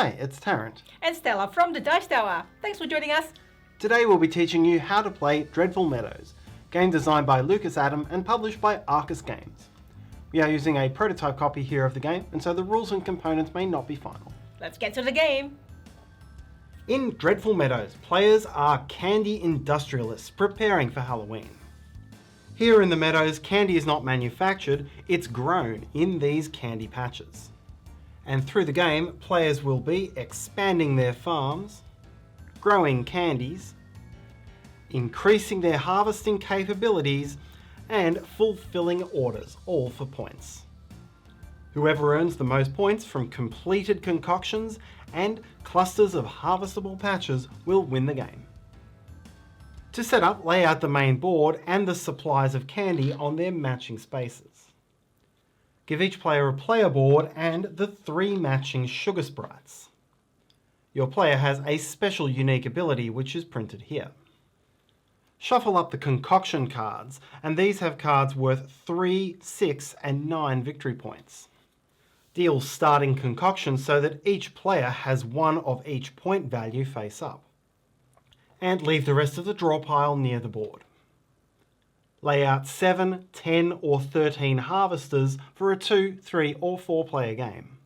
Hi, it's Tarrant. And Stella from the Dice Tower. Thanks for joining us. Today we'll be teaching you how to play Dreadful Meadows, game designed by Lucas Adam and published by Arcus Games. We are using a prototype copy here of the game, and so the rules and components may not be final. Let's get to the game. In Dreadful Meadows, players are candy industrialists preparing for Halloween. Here in the meadows, candy is not manufactured, it's grown in these candy patches. And through the game, players will be expanding their farms, growing candies, increasing their harvesting capabilities, and fulfilling orders, all for points. Whoever earns the most points from completed concoctions and clusters of harvestable patches will win the game. To set up, lay out the main board and the supplies of candy on their matching spaces. Give each player a player board and the 3 matching sugar sprites. Your player has a special unique ability which is printed here. Shuffle up the concoction cards, and these have cards worth 3, 6 and 9 victory points. Deal starting concoctions so that each player has one of each point value face up. And leave the rest of the draw pile near the board. Lay out 7, 10 or 13 harvesters for a 2, 3 or 4 player game.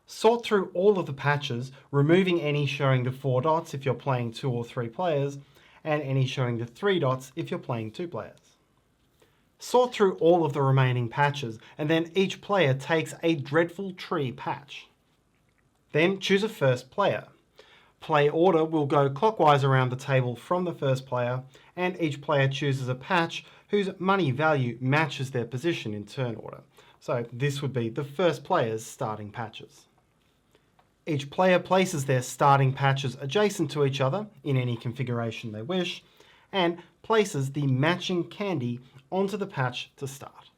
Sort through all of the patches, removing any showing the 4 dots if you're playing 2 or 3 players, and any showing the 3 dots if you're playing 2 players. Sort through all of the remaining patches, and then each player takes a Dreadful Tree patch. Then choose a first player. Play order will go clockwise around the table from the first player, and each player chooses a patch whose money value matches their position in turn order. So this would be the first player's starting patches. Each player places their starting patches adjacent to each other in any configuration they wish, and places the matching candy onto the patch to start.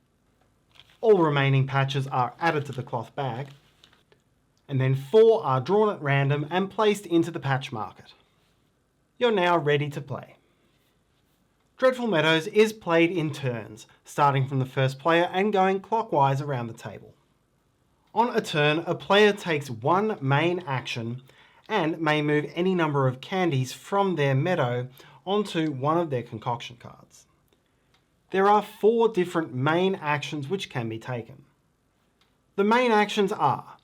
All remaining patches are added to the cloth bag, and then 4 are drawn at random and placed into the patch market. You're now ready to play. Dreadful Meadows is played in turns, starting from the first player and going clockwise around the table. On a turn, a player takes one main action and may move any number of candies from their meadow onto one of their concoction cards. There are 4 different main actions which can be taken. The main actions are: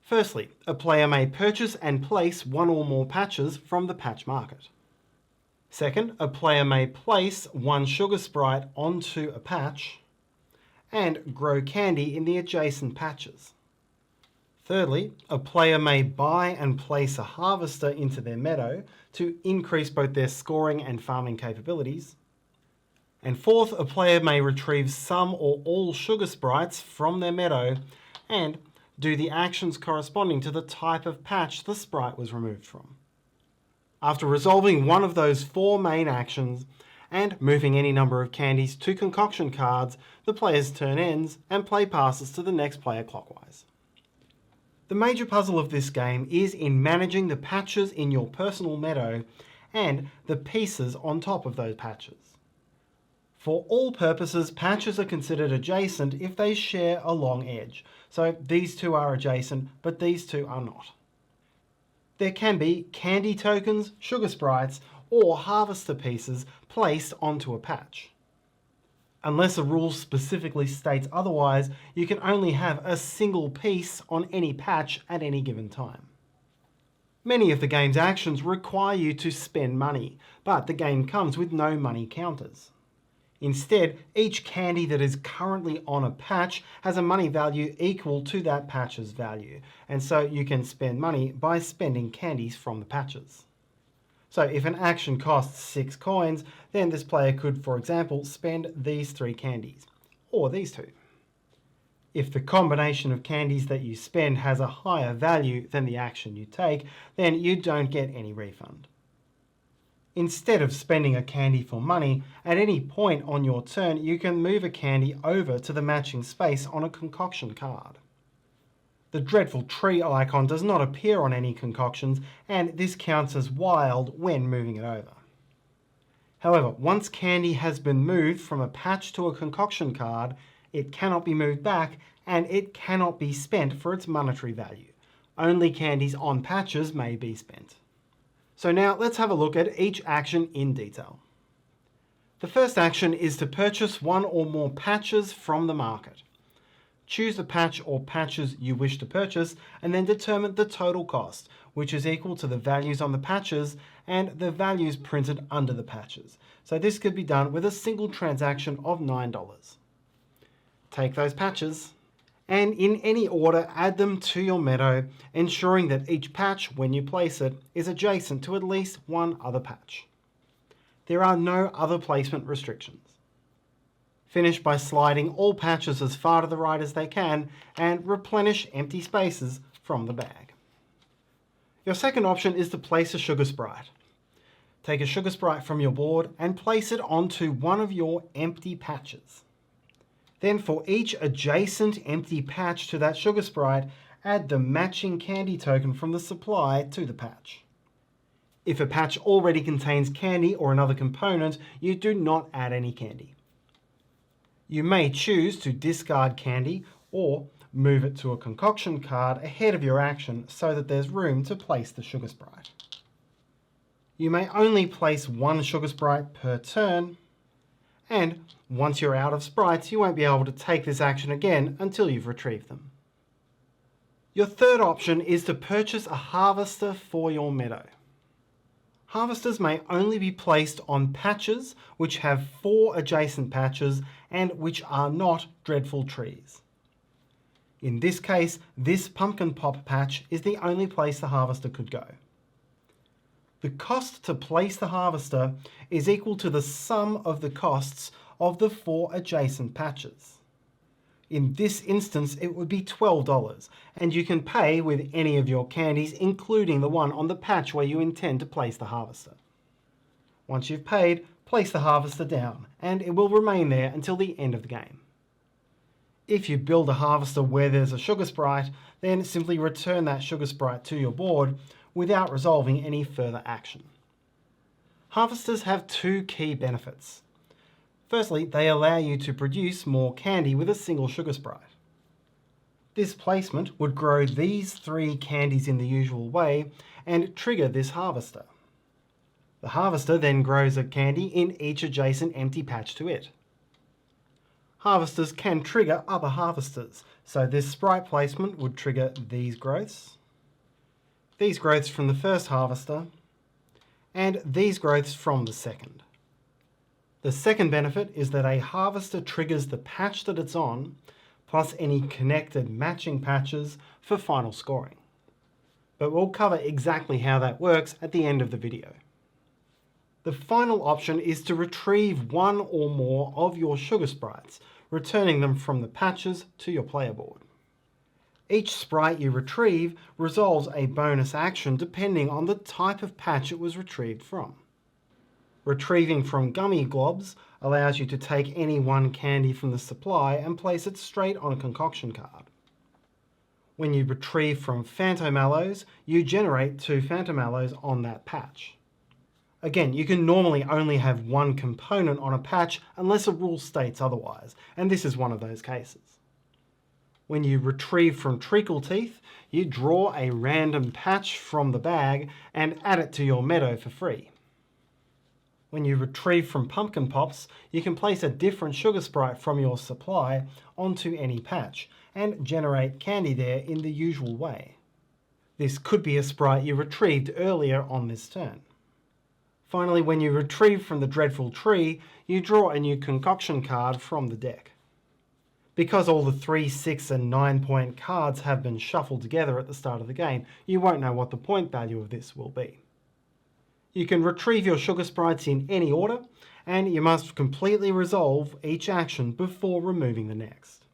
firstly, a player may purchase and place 1 or more patches from the patch market. Second, a player may place 1 sugar sprite onto a patch and grow candy in the adjacent patches. Thirdly, a player may buy and place a harvester into their meadow to increase both their scoring and farming capabilities. And fourth, a player may retrieve some or all sugar sprites from their meadow and do the actions corresponding to the type of patch the sprite was removed from. After resolving one of those 4 main actions and moving any number of candies to concoction cards, the player's turn ends and play passes to the next player clockwise. The major puzzle of this game is in managing the patches in your personal meadow and the pieces on top of those patches. For all purposes, patches are considered adjacent if they share a long edge. So these 2 are adjacent, but these 2 are not. There can be candy tokens, sugar sprites, or harvester pieces placed onto a patch. Unless a rule specifically states otherwise, you can only have a single piece on any patch at any given time. Many of the game's actions require you to spend money, but the game comes with no money counters. Instead, each candy that is currently on a patch has a money value equal to that patch's value, and so you can spend money by spending candies from the patches. So if an action costs 6 coins, then this player could, for example, spend these 3 candies, or these 2. If the combination of candies that you spend has a higher value than the action you take, then you don't get any refund. Instead of spending a candy for money, at any point on your turn you can move a candy over to the matching space on a concoction card. The Dreadful Tree icon does not appear on any concoctions, and this counts as wild when moving it over. However, once candy has been moved from a patch to a concoction card, it cannot be moved back and it cannot be spent for its monetary value. Only candies on patches may be spent. So now let's have a look at each action in detail. The first action is to purchase one or more patches from the market. Choose the patch or patches you wish to purchase and then determine the total cost, which is equal to the values on the patches and the values printed under the patches. So this could be done with a single transaction of $9. Take those patches and in any order add them to your meadow, ensuring that each patch, when you place it, is adjacent to at least one other patch. There are no other placement restrictions. Finish by sliding all patches as far to the right as they can and replenish empty spaces from the bag. Your second option is to place a sugar sprite. Take a sugar sprite from your board and place it onto one of your empty patches. Then for each adjacent empty patch to that sugar sprite, add the matching candy token from the supply to the patch. If a patch already contains candy or another component, you do not add any candy. You may choose to discard candy or move it to a concoction card ahead of your action so that there's room to place the sugar sprite. You may only place one sugar sprite per turn, and once you're out of sprites, you won't be able to take this action again until you've retrieved them. Your third option is to purchase a harvester for your meadow. Harvesters may only be placed on patches which have 4 adjacent patches and which are not dreadful trees. In this case, this pumpkin pop patch is the only place the harvester could go. The cost to place the harvester is equal to the sum of the costs of the 4 adjacent patches. In this instance, it would be $12, and you can pay with any of your candies, including the one on the patch where you intend to place the harvester. Once you've paid, place the harvester down, and it will remain there until the end of the game. If you build a harvester where there's a sugar sprite, then simply return that sugar sprite to your board without resolving any further action. Harvesters have 2 key benefits. Firstly, they allow you to produce more candy with a single sugar sprite. This placement would grow these 3 candies in the usual way and trigger this harvester. The harvester then grows a candy in each adjacent empty patch to it. Harvesters can trigger other harvesters, so this sprite placement would trigger these growths from the first harvester, and these growths from the second. The second benefit is that a harvester triggers the patch that it's on, plus any connected matching patches for final scoring. But we'll cover exactly how that works at the end of the video. The final option is to retrieve one or more of your sugar sprites, returning them from the patches to your player board. Each sprite you retrieve resolves a bonus action depending on the type of patch it was retrieved from. Retrieving from gummy globs allows you to take any one candy from the supply and place it straight on a concoction card. When you retrieve from Phantomallows, you generate 2 Phantomallows on that patch. Again, you can normally only have one component on a patch unless a rule states otherwise, and this is one of those cases. When you retrieve from Treacle Teeth, you draw a random patch from the bag and add it to your meadow for free. When you retrieve from Pumpkin Pops, you can place a different sugar sprite from your supply onto any patch and generate candy there in the usual way. This could be a sprite you retrieved earlier on this turn. Finally, when you retrieve from the Dreadful Tree, you draw a new concoction card from the deck. Because all the 3, 6 and 9 point cards have been shuffled together at the start of the game, you won't know what the point value of this will be. You can retrieve your sugar sprites in any order, and you must completely resolve each action before removing the next.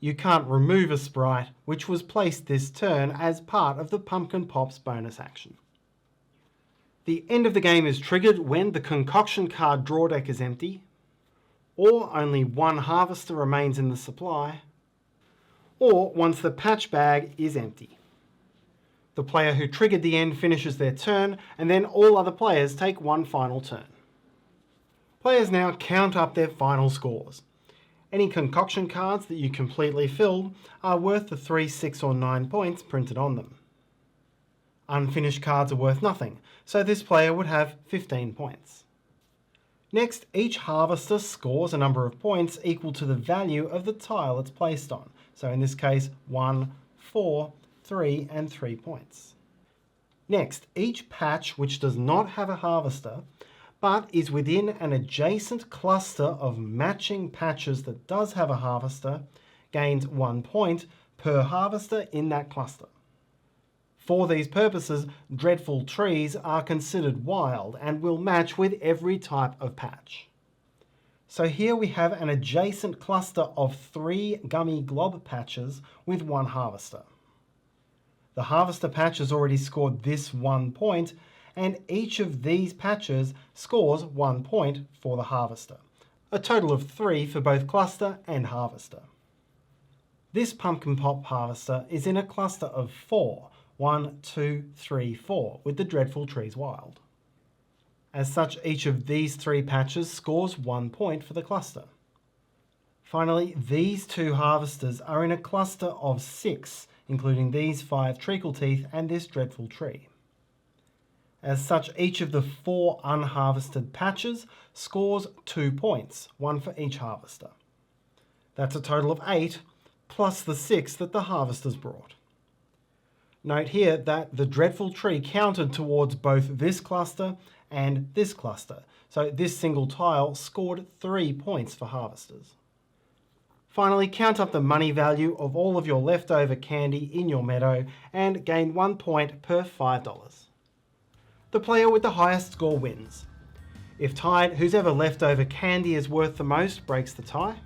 You can't remove a sprite which was placed this turn as part of the Pumpkin Pops bonus action. The end of the game is triggered when the concoction card draw deck is empty, or only one harvester remains in the supply, or once the patch bag is empty. The player who triggered the end finishes their turn, and then all other players take one final turn. Players now count up their final scores. Any concoction cards that you completely filled are worth the 3, 6 or 9 points printed on them. Unfinished cards are worth nothing, so this player would have 15 points. Next, each harvester scores a number of points equal to the value of the tile it's placed on. So in this case, 1, 4, 3 and 3 points. Next, each patch which does not have a harvester but is within an adjacent cluster of matching patches that does have a harvester gains 1 point per harvester in that cluster. For these purposes, dreadful trees are considered wild and will match with every type of patch. So here we have an adjacent cluster of 3 gummy glob patches with 1 harvester. The harvester patch has already scored this 1 point, and each of these patches scores 1 point for the harvester. A total of 3 for both cluster and harvester. This pumpkin pop harvester is in a cluster of 4, 1, 2, 3, 4, with the dreadful trees wild. As such, each of these 3 patches scores 1 point for the cluster. Finally, these 2 harvesters are in a cluster of 6, including these 5 treacle teeth and this dreadful tree. As such, each of the 4 unharvested patches scores 2 points, 1 for each harvester. That's a total of 8, plus the 6 that the harvesters brought. Note here that the dreadful tree counted towards both this cluster and this cluster, so this single tile scored 3 points for harvesters. Finally, count up the money value of all of your leftover candy in your meadow and gain 1 point per $5. The player with the highest score wins. If tied, whose ever leftover candy is worth the most breaks the tie.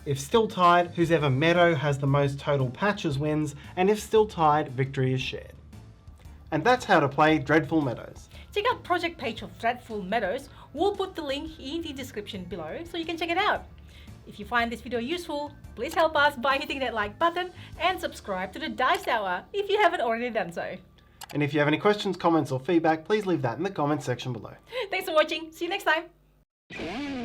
If still tied, whose ever meadow has the most total patches wins, and if still tied, victory is shared. And that's how to play Dreadful Meadows. Check out the project page of Dreadful Meadows. We'll put the link in the description below so you can check it out. If you find this video useful, please help us by hitting that like button and subscribe to the Dice Tower if you haven't already done so. And if you have any questions, comments or feedback, please leave that in the comments section below. Thanks for watching. See you next time.